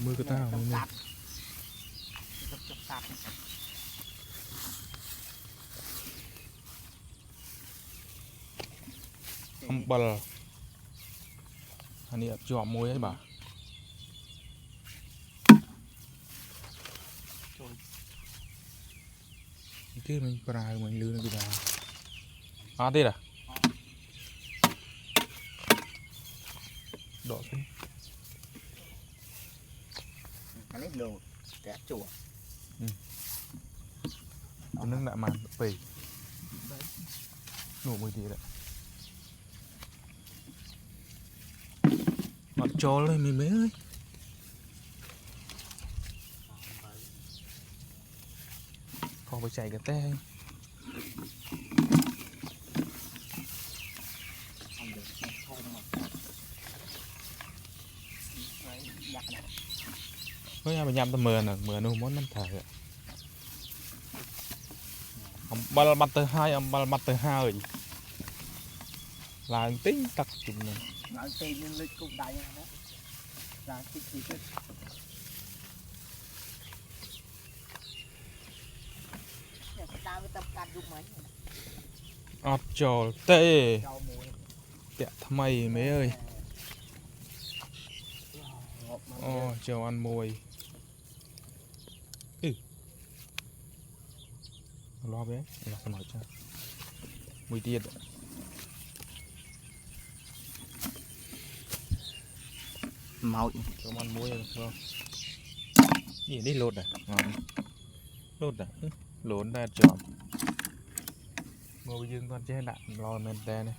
mưa cái tao này không bờ anh ấy chọn môi ấy bà cái mình pra mình lươn bây giờ thế à đỏ cái lấy lô kẹp chùa nước nạ màn phì nổ mùi gì đấy họ cho lên mình mấy ơi có phải chạy cái te với nhau mình nhắm tầm mờ nè mờ nó muốn năm thở ông bal mặt tới hai ông bal mặt tới hai là tính tắc chùm này nói tên nhưng lịch cũng đại đó là cái gì chứ cho tê tẹt tham mày mấy ơi cho ăn mồi lo bé là phải nói cho mùi tiệt màu cho ăn muối được không gì đi lột à lột à lột ra chọn ngồi dương con chế đạn lo men te này